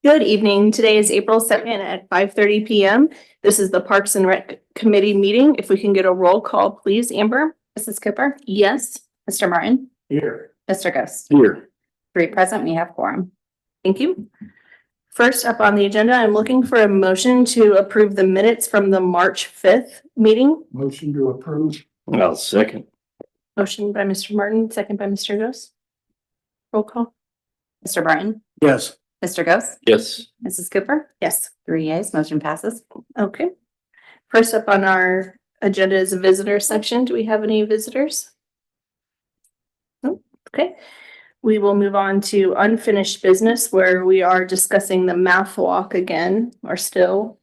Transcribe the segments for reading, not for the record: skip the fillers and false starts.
Good evening. Today is April 2nd at 5:30 p.m. This is the Parks and Rec Committee meeting. If we can get a roll call, please, Amber? Mrs. Cooper, Yes. Mr. Martin, Here. Mr. Ghost. Here. 3 present, we have quorum. Thank you. First up on the agenda, I'm looking for a motion to approve the minutes from the March 5th meeting. Motion to approve. I'll second. Motion by Mr. Martin, second by Mr. Ghost. Roll call. Mr. Martin, Yes. Mr. Ghost, Yes. Mrs. Cooper, Yes. 3 yeas, motion passes. Okay. First up on our agenda is a visitor section. Do we have any visitors? No? Okay. We will move on to unfinished business where we are discussing the math walk again, or still.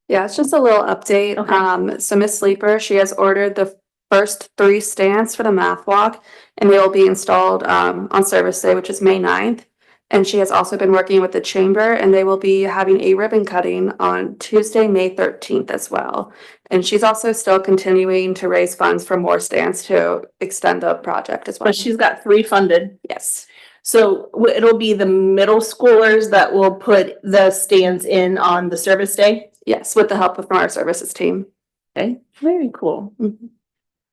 Yeah, it's just a little update. Okay. So Miss Sleeper, she has ordered the first 3 stands for the math walk, and they will be installed on service day, which is May 9th. And she has also been working with the chamber, and they will be having a ribbon cutting on Tuesday, May 13th as well. And she's also still continuing to raise funds for more stands to extend the project as well. But she's got 3 funded. Yes, So it'll be the middle schoolers that will put the stands in on the service day. yes, with the help from our services team. Okay, very cool.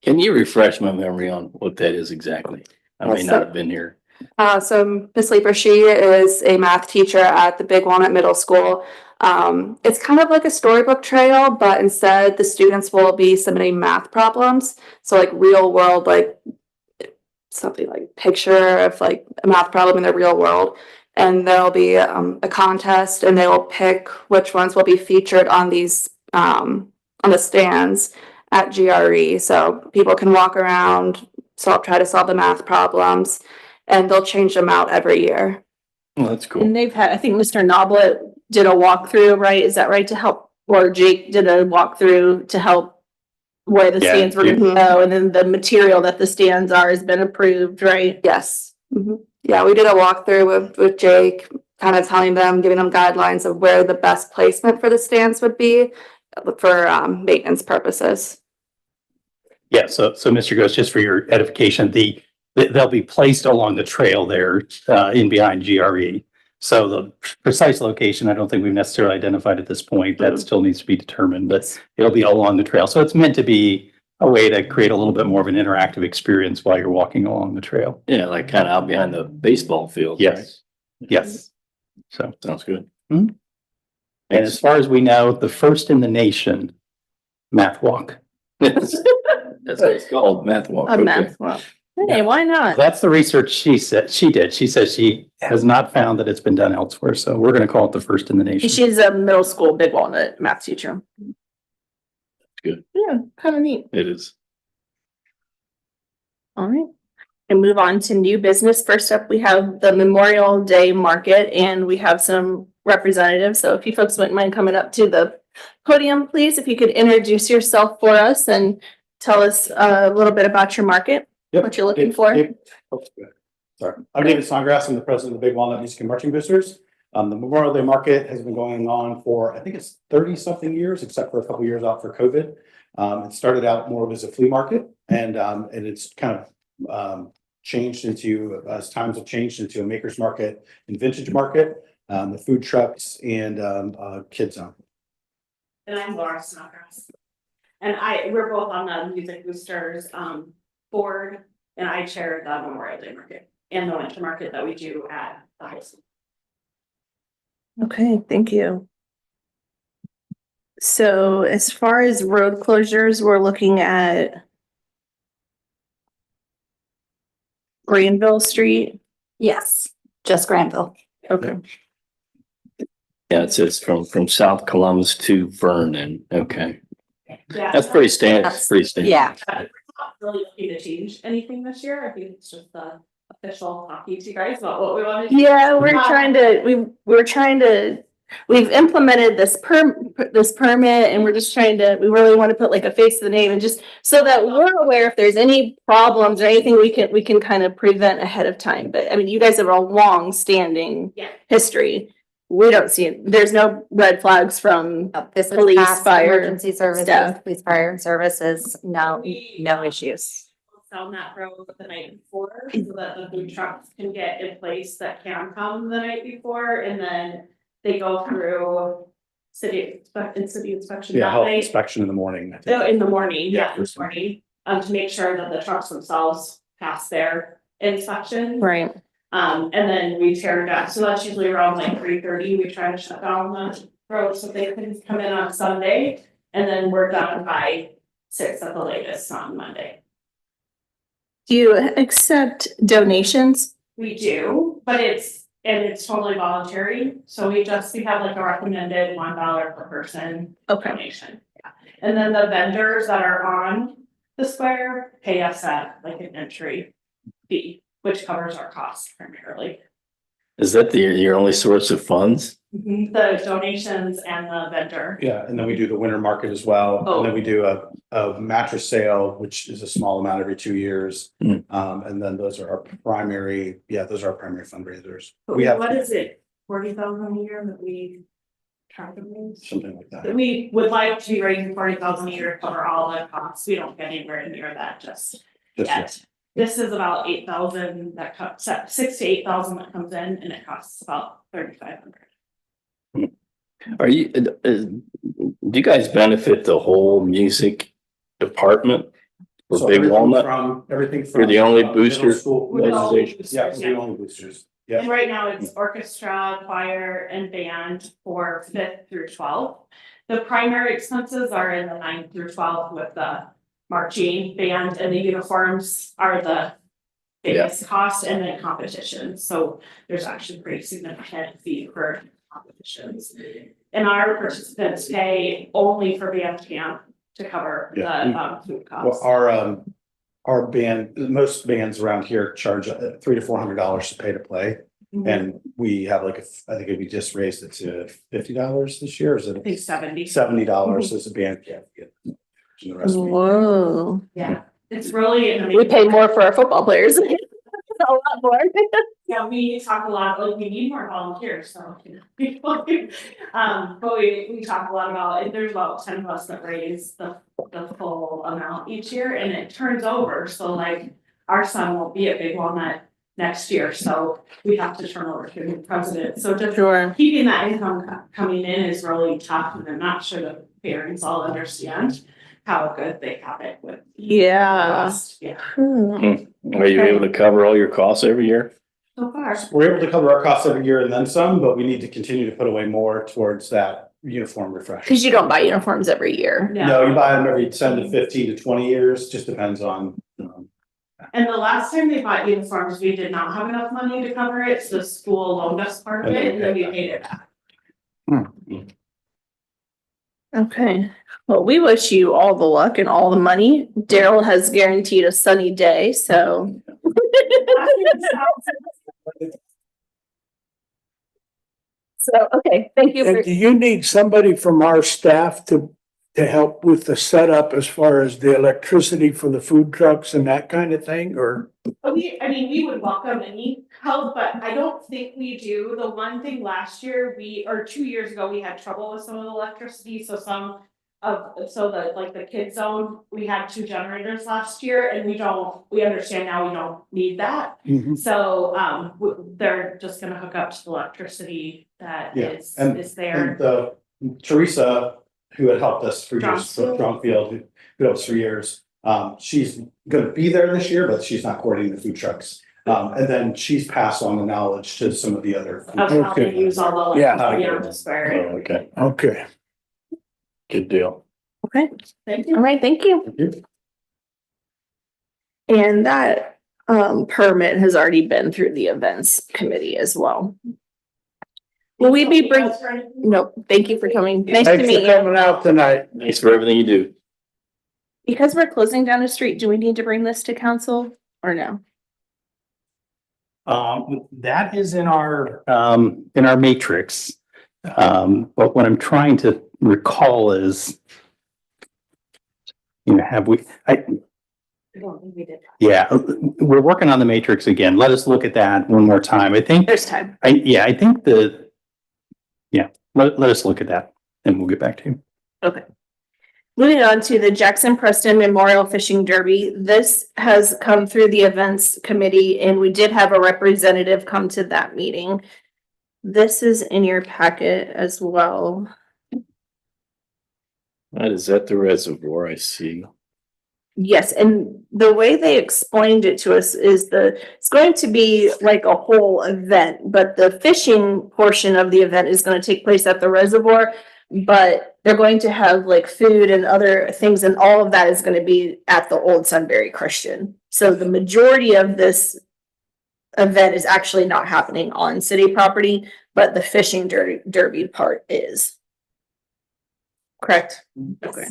Can you refresh my memory on what that is exactly? I may not have been here. So Miss Leeper, she is a math teacher at the Big Walnut Middle School. It's kind of like a storybook trail, but instead the students will be submitting math problems. So like real world, like something like picture of like a math problem in the real world. And there'll be a contest, and they will pick which ones will be featured on these on the stands at GRE. So people can walk around, try to solve the math problems. And they'll change them out every year. Well, that's cool. And they've had, I think Mr. Noblet did a walkthrough, right? Is that right? To help, or Jake did a walkthrough to help where the Yeah, stands were gonna go, and then the material that the stands are has been approved, right? Yes. Yeah, we did a walkthrough with Jake, kind of telling them, giving them guidelines of where the best placement for the stands would be for maintenance purposes. Yeah, so Mr. Ghost, just for your edification, they'll be placed along the trail there in behind GRE. So the precise location, I don't think we've necessarily identified at this point. That still needs to be determined, but it'll be along the trail. So it's meant to be a way to create a little bit more of an interactive experience while you're walking along the trail. Yeah, like kind of out behind the baseball field. right? Yes, yes. So, Sounds good. and as far as we know, the first in the nation math walk. That's what it's called, math walk. A Okay. math walk. Hey, why not? That's the research she said she did. She says she has not found that it's been done elsewhere. So we're going to call it the first in the nation. She's a middle school Big Walnut math teacher. Good. Yeah, kind of neat. It is. All right. And move on to new business. First up, we have the Memorial Day Market, and we have some representatives. So if you folks wouldn't mind coming up to the podium, please, if you could introduce yourself for us and tell us a little bit about your market, what you're looking for. Sorry, I'm David Snodgrass. I'm the president of the Big Walnut Music and Marching Boosters. The Memorial Day Market has been going on for, I think it's 30-something years, except for a couple years out for COVID. It started out more as a flea market, and it's kind of changed into, as times have changed, into a maker's market and vintage market, the food trucks and kids zone. And I'm Laura Snodgrass. And we're both on the Music Boosters board, and I chair the Memorial Day Market and the winter market that we do at the high school. Okay, thank you. So as far as road closures, we're looking at Granville Street. Yes, just Granville. Okay. Yeah, it says from South Columbus to Vernon. Okay. Yeah. That's pretty standard. Pretty standard. Yeah, We're not really looking to change anything this year. I think it's just the official talking to you guys about what we want to do. Yeah, we've implemented this permit, and we're just trying to, we really want to put like a face to the name, and just so that we're aware if there's any problems or anything we can kind of prevent ahead of time. But I mean, you guys have a long standing Yeah. history. We don't see it. There's no red flags from this is Police, past fire, emergency services, staff. police, fire and services. No issues. Down that road the night before, so that the food trucks can get in place that can come the night before, and then They go through city inspection Yeah, that health night. inspection in the morning. I Oh, think. in the morning, Yeah, yeah, this morning, to make sure that the trucks themselves pass their inspection. Right. And then we tear it down, so that's usually around like 3:30, we try to shut down the road so they can come in on Sunday. And then we're done by 6 at the latest on Monday. Do you accept donations? We do, but it's totally voluntary, so we have like a recommended $1 per person Okay. donation. Yeah. And then the vendors that are on the square pay us at like an entry fee, which covers our costs primarily. Is that your only source of funds? The donations and the vendor. Yeah, and then we do the winter market as well. And then we do a mattress sale, which is a small amount every 2 years. Hmm. And then those are our primary fundraisers. We have What is it, 40,000 a year that we try to raise? something like that. We would like to be raising 40,000 a year to cover all the costs. We don't get anywhere near that just Just yet. This is about 8,000 that comes, 6 to 8,000 that comes in, and it costs about 3,500. Are you, do you guys benefit the whole music department for So Big everything Walnut? everything from. You're the only middle booster school- We're the only organization? Yeah, boosters, we're the only boosters. Yeah. And right now it's orchestra, choir, and band for 5th through 12th. The primary expenses are in the 9th through 12th with the marching band, and the uniforms are the biggest cost, and then competitions. So there's actually pretty significant fee for competitions. And our participants pay only for band camp to cover the food Well, costs. our band, most bands around here charge $300 to $400 to pay to play. Mhm. And we have like, I think we just raised it to $50 this year, or is I think it 70. $70 as a band? Yeah. And the rest we- Whoa. Yeah, it's really. We pay more for our football players. A lot more. Yeah, we talk a lot, like, we need more volunteers, so. But we talk a lot about, there's about 10 of us that raise the full amount each year, and it turns over, so like, our son won't be at Big Walnut next year, so we have to turn over to a new president, so just Sure. keeping that income coming in is really tough, and I'm not sure the parents all understand how good they have it with. Yeah. cost. Yeah, Are you able to cover all your costs every year? so far. We're able to cover our costs every year and then some, but we need to continue to put away more towards that uniform refresh. Cause you don't buy uniforms every year. No, you buy them every 10 to 15 to 20 years, just depends on. And the last time they bought uniforms, we did not have enough money to cover it, so the school loaned us part of it, and then we paid it back. Okay. Well, we wish you all the luck and all the money. Daryl has guaranteed a sunny day, so. So, okay, thank you for. And do you need somebody from our staff to help with the setup as far as the electricity for the food trucks and that kind of thing, or? We would welcome any help, but I don't think we do. The one thing last year, 2 years ago, we had trouble with some of the electricity, so the kid zone, we had 2 generators last year, and we understand now we don't need that. So, they're just gonna hook up to the electricity that Yeah, is and there. Teresa, who had helped us for years, Johnfield. Johnfield, who helped us for years. She's gonna be there this year, but she's not coordinating the food trucks. And then she's passed on the knowledge to some of the other. Of how they Okay. use all the Yeah. electricity on the square. Oh, okay, Okay. good deal. Okay, Thank you. all right, thank you. Thank you. And that permit has already been through the events committee as well. Will we be bring, no, thank you for coming. Nice to Thanks for meet you. coming out tonight. Thanks for everything you do. Because we're closing down the street, do we need to bring this to council or no? That is in our matrix. But what I'm trying to recall is, have we, I don't think we did. yeah, we're working on the matrix again. Let us look at that one more time. I think, There's time. I think let us look at that and we'll get back to you. Okay. Moving on to the Jackson Preston Memorial Fishing Derby. This has come through the events committee and we did have a representative come to that meeting. This is in your packet as well. That is at the reservoir, I see. Yes, and the way they explained it to us is it's going to be like a whole event, but the fishing portion of the event is gonna take place at the reservoir. But they're going to have like food and other things, and all of that is gonna be at the Old Sunbury Christian. So the majority of this event is actually not happening on city property, but the fishing derby part is. Correct? Okay.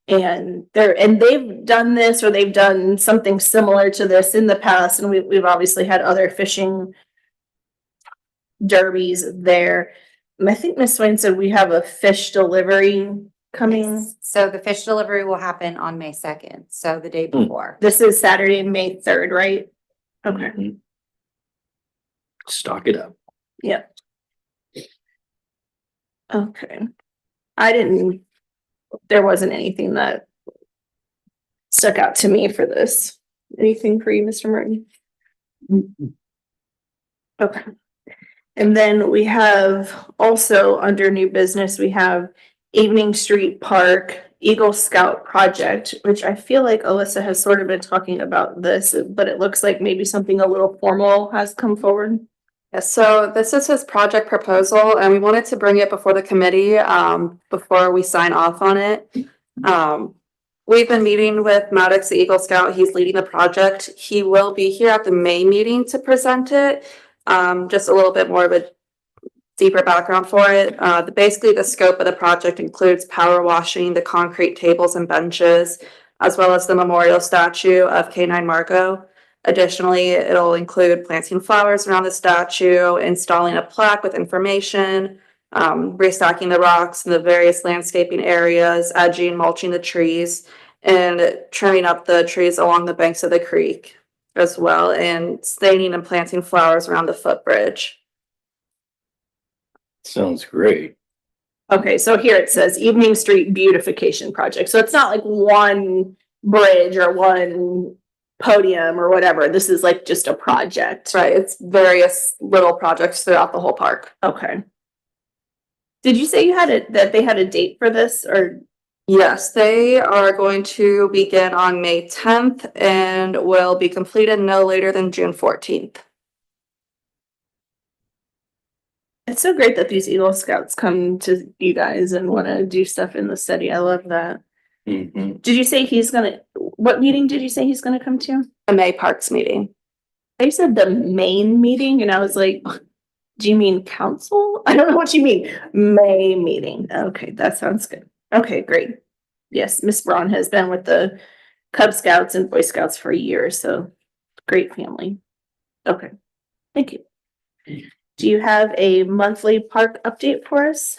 And they've done this, or they've done something similar to this in the past, and we've obviously had other fishing derbies there. And I think Miss Swain said we have a fish delivery coming. So the fish delivery will happen on May 2nd, so the day before. This is Saturday, May 3rd, right? Okay. Mhm. Stock it up. Yep. Okay. There wasn't anything that stuck out to me for this. Anything for you, Mr. Martin? Okay. And then we have also under new business, we have Evening Street Park Eagle Scout project, which I feel like Alyssa has sort of been talking about this, but it looks like maybe something a little formal has come forward. Yes, so this is his project proposal, and we wanted to bring it before the committee, before we sign off on it. We've been meeting with Maddox, the Eagle Scout. He's leading the project. He will be here at the May meeting to present it. Just a little bit more of a deeper background for it. Basically, the scope of the project includes power washing the concrete tables and benches, as well as the memorial statue of K9 Marco. Additionally, it'll include planting flowers around the statue, installing a plaque with information, restocking the rocks in the various landscaping areas, edging, mulching the trees, and trimming up the trees along the banks of the creek as well, and staining and planting flowers around the footbridge. Sounds great. Okay, so here it says Evening Street Beautification Project. So it's not like one bridge or one podium or whatever. This is like just a project. Right, it's various little projects throughout the whole park. Okay. Did you say that they had a date for this, or? Yes, they are going to begin on May 10th and will be completed no later than June 14th. It's so great that these Eagle Scouts come to you guys and want to do stuff in the city. I love that. Mhm. Did you say what meeting did you say he's gonna come to? The May Parks meeting. They said the main meeting, and I was like, do you mean council? I don't know what you mean. May meeting. Okay, that sounds good. Okay, great. Yes, Miss Braun has been with the Cub Scouts and Boy Scouts for years, so great family. Okay, thank you. Do you have a monthly park update for us?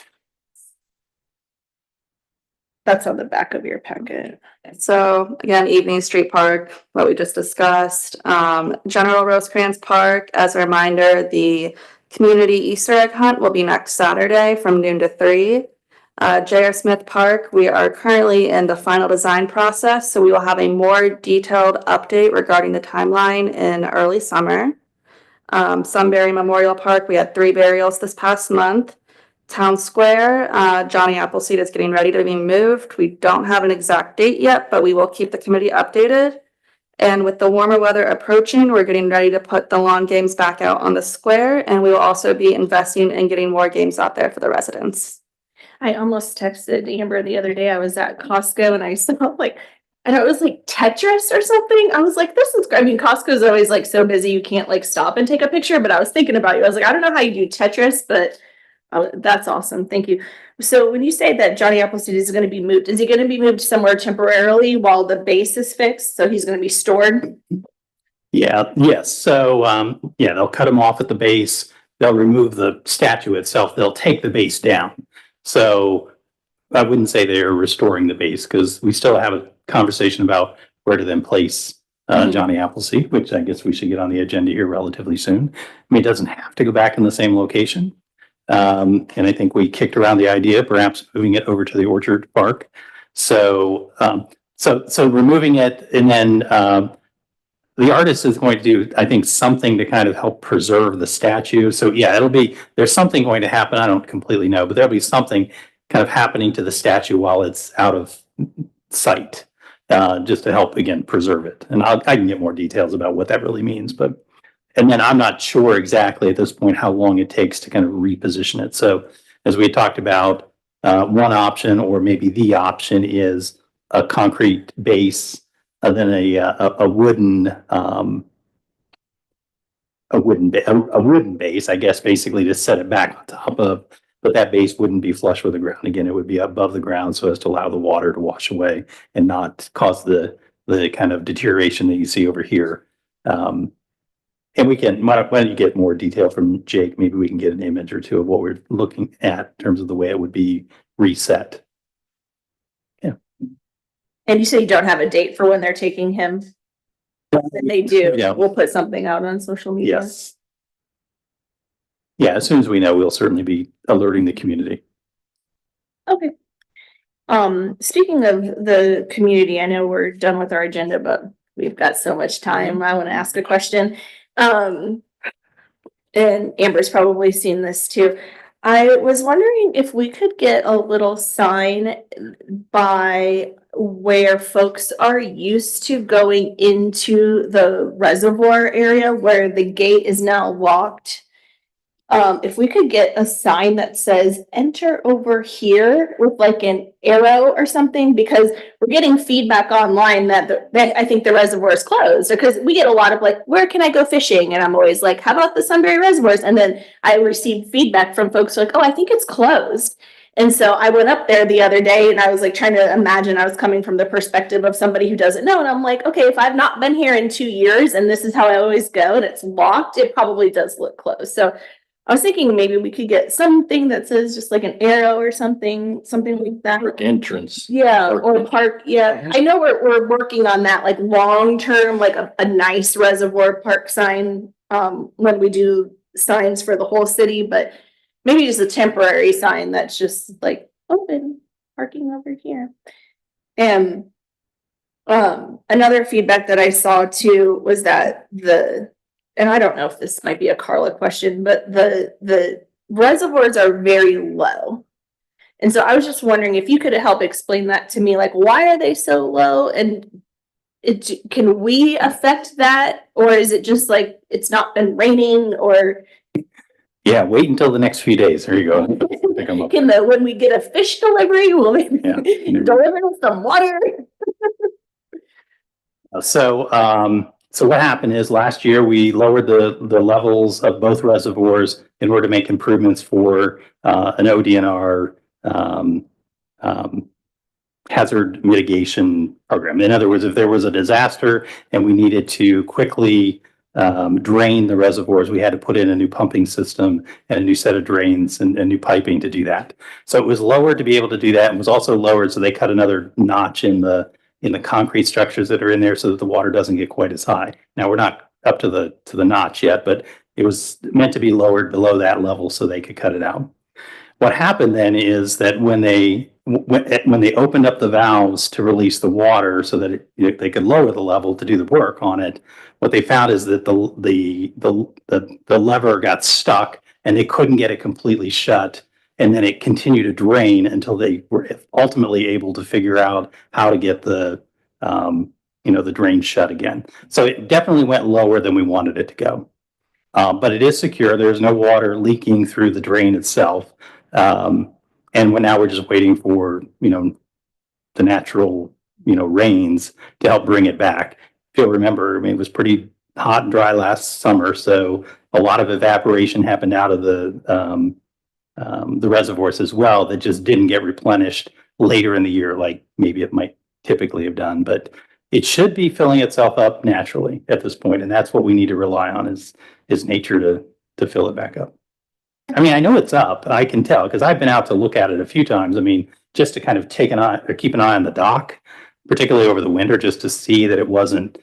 That's on the back of your packet. So again, Evening Street Park, what we just discussed. General Rosecrans Park, as a reminder, the community Easter egg hunt will be next Saturday from noon to 3. J.R. Smith Park, we are currently in the final design process, so we will have a more detailed update regarding the timeline in early summer. Sunbury Memorial Park, we had 3 burials this past month. Town Square, Johnny Appleseed is getting ready to be moved. We don't have an exact date yet, but we will keep the committee updated. And with the warmer weather approaching, we're getting ready to put the lawn games back out on the square, and we will also be investing in getting more games out there for the residents. I almost texted Amber the other day. I was at Costco and I saw and it was like Tetris or something. I was like, this is great. I mean, Costco's always like so busy you can't like stop and take a picture, but I was thinking about you. I was like, I don't know how you do Tetris, but that's awesome. Thank you. So when you say that Johnny Appleseed is going to be moved, is he going to be moved somewhere temporarily while the base is fixed? So he's going to be stored? Yeah, yes. So, they'll cut them off at the base. They'll remove the statue itself. They'll take the base down. So I wouldn't say they're restoring the base because we still have a conversation about where to then place Johnny Appleseed, which I guess we should get on the agenda here relatively soon. I mean, it doesn't have to go back in the same location. And I think we kicked around the idea, perhaps moving it over to the Orchard Park. So removing it and then the artist is going to do, I think, something to kind of help preserve the statue. So yeah, there's something going to happen. I don't completely know, but there'll be something kind of happening to the statue while it's out of sight, just to help, again, preserve it. And I can get more details about what that really means, and then I'm not sure exactly at this point how long it takes to kind of reposition it. So as we had talked about, one option, or maybe the option, is a concrete base, then a wooden base, I guess, basically to set it back on top of, but that base wouldn't be flush with the ground. Again, it would be above the ground so as to allow the water to wash away and not cause the kind of deterioration that you see over here. And we can, why don't you get more detail from Jake? Maybe we can get an image or two of what we're looking at in terms of the way it would be reset. And you say you don't have a date for when they're taking him? When they do, Yeah. we'll put something out on social media. Yes. Yeah, as soon as we know, we'll certainly be alerting the community. Okay. Speaking of the community, I know we're done with our agenda, but we've got so much time. I want to ask a question. And Amber's probably seen this too. I was wondering if we could get a little sign by where folks are used to going into the reservoir area where the gate is now locked. If we could get a sign that says enter over here with like an arrow or something, because we're getting feedback online that I think the reservoir is closed, because we get a lot of like, where can I go fishing? And I'm always like, how about the Sunbury reservoirs? And then I received feedback from folks like, oh, I think it's closed. And so I went up there the other day and I was like trying to imagine, I was coming from the perspective of somebody who doesn't know. And I'm like, okay, if I've not been here in 2 years and this is how I always go and it's locked, it probably does look closed. So I was thinking maybe we could get something that says just like an arrow or something like that. Park entrance. Yeah, or park, yeah. I know we're working on that, like long-term, like a nice reservoir park sign, when we do signs for the whole city, but maybe just a temporary sign that's just like open parking over here. And another feedback that I saw too was that and I don't know if this might be a Carla question, but the reservoirs are very low. And so I was just wondering if you could help explain that to me, like, why are they so low? And can we affect that? Or is it just like, it's not been raining, or? Yeah, wait until the next few days. There you go. Pick 'em up. When we get a fish delivery, will they deliver us some water? So what happened is last year we lowered the levels of both reservoirs in order to make improvements for an ODNR hazard mitigation program. In other words, if there was a disaster and we needed to quickly drain the reservoirs, we had to put in a new pumping system and a new set of drains and new piping to do that. So it was lowered to be able to do that, and was also lowered so they cut another notch in the concrete structures that are in there so that the water doesn't get quite as high. Now, we're not up to the notch yet, but it was meant to be lowered below that level so they could cut it out. What happened then is that when they opened up the valves to release the water so that they could lower the level to do the work on it, what they found is that the lever got stuck and they couldn't get it completely shut. And then it continued to drain until they were ultimately able to figure out how to get the drain shut again. So it definitely went lower than we wanted it to go. But it is secure. There's no water leaking through the drain itself. And now we're just waiting for, the natural, rains to help bring it back. If you'll remember, it was pretty hot and dry last summer. So a lot of evaporation happened out of the reservoirs as well that just didn't get replenished later in the year, like maybe it might typically have done, but it should be filling itself up naturally at this point. And that's what we need to rely on is nature to fill it back up. I mean, I know it's up, I can tell, because I've been out to look at it a few times. I mean, just to kind of keep an eye on the dock, particularly over the winter, just to see that it wasn't,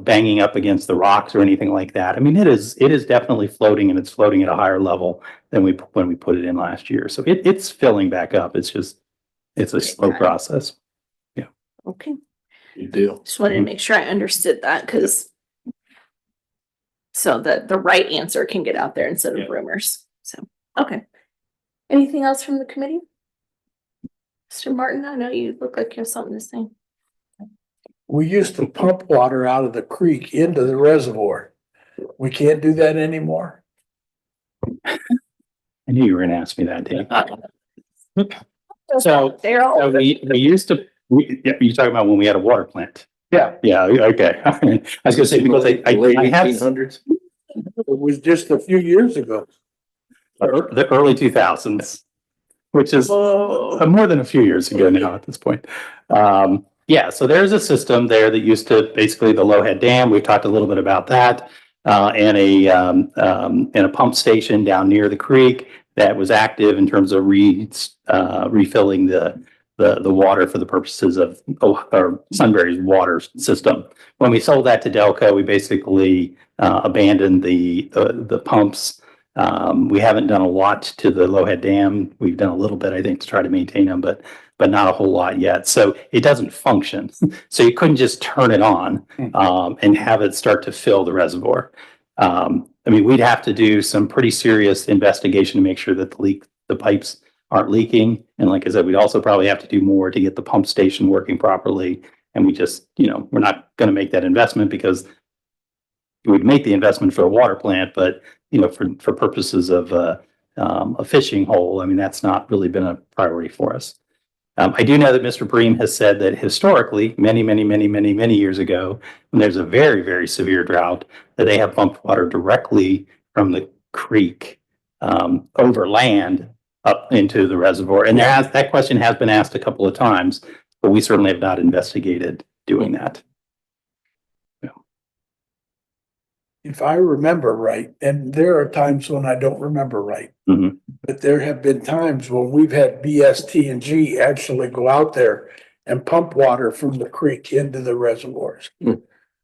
banging up against the rocks or anything like that. I mean, it is definitely floating, and it's floating at a higher level than when we put it in last year. So it's filling back up. It's a slow process. Okay, You do. just wanted to make sure I understood that, because so that the right answer can get out there instead Yeah. of rumors. So, okay. Anything else from the committee? Mr. Martin, I know you look like you have something to say. We used to pump water out of the creek into the reservoir. We can't do that anymore. I knew you were gonna ask me that, Dave. So, Daryl, we used to, you talking about when we had a water plant? Yeah. Yeah, okay. I was gonna say, because Late I have 1800s? It was just a few years ago. the early 2000s, which is more than a few years ago now at this point. Yeah, so there's a system there that used to basically the Lowhead Dam. We've talked a little bit about that. And a pump station down near the creek that was active in terms of refilling the water for the purposes of or Sunbury's water system. When we sold that to Delco, we basically abandoned the pumps. We haven't done a lot to the Lowhead Dam. We've done a little bit, I think, to try to maintain them, but not a whole lot yet. So it doesn't function. So you couldn't just turn it on and have it start to fill the reservoir. I mean, we'd have to do some pretty serious investigation to make sure that the pipes aren't leaking. And like I said, we'd also probably have to do more to get the pump station working properly. And we just, we're not going to make that investment because we'd make the investment for a water plant, but for purposes of a fishing hole, I mean, that's not really been a priority for us. I do know that Mr. Bream has said that historically, many years ago, when there's a very, very severe drought, that they have pumped water directly from the creek over land up into the reservoir. And that question has been asked a couple of times, but we certainly have not investigated doing that. If I remember right, and there are times when I don't remember right. Mhm. But there have been times when we've had BST&G actually go out there and pump water from the creek into the reservoirs.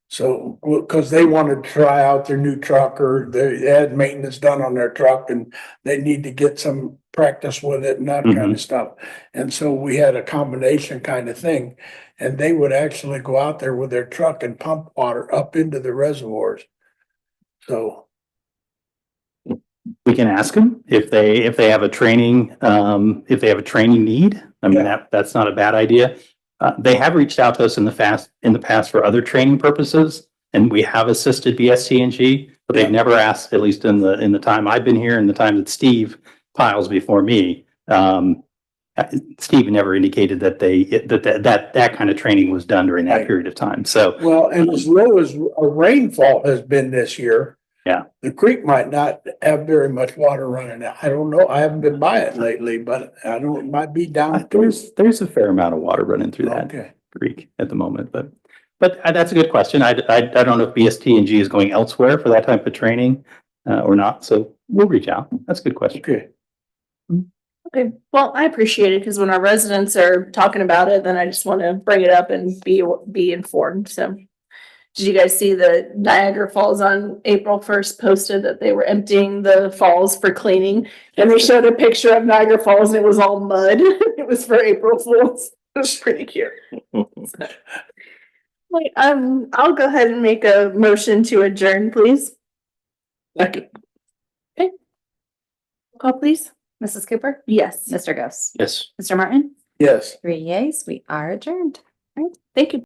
So, because they wanted to try out their new truck or they had maintenance done on their truck and they need to get some practice with it and that kind of stuff. And so we had a combination kind of thing. And they would actually go out there with their truck and pump water up into the reservoirs. So We can ask them if they have a training, need. I mean, that's not a bad idea. They have reached out to us in the past for other training purposes, and we have assisted BST&G, but they've never asked, at least in the time I've been here and the time that Steve Piles before me. Steve never indicated that that kind of training was done during that period of time. So, well, and as low as a rainfall has been this year. Yeah. The creek might not have very much water running out. I don't know. I haven't been by it lately, but I don't, it might be down. there's a fair amount of water running through that creek at the moment, but that's a good question. I don't know if BST&G is going elsewhere for that type of training or not. So we'll reach out. That's a good question. Okay. okay, well, I appreciate it because when our residents are talking about it, then I just want to bring it up and be informed. So did you guys see the Niagara Falls on April 1st posted that they were emptying the falls for cleaning? And they showed a picture of Niagara Falls and it was all mud. It was for April Fools. It was pretty cute. Wait, I'll go ahead and make a motion to adjourn, please. Second. Okay. Call, please. Mrs. Cooper? Yes. Mr. Ghost? Yes. Mr. Martin? Yes. 3 yeas, we are adjourned. Thank you.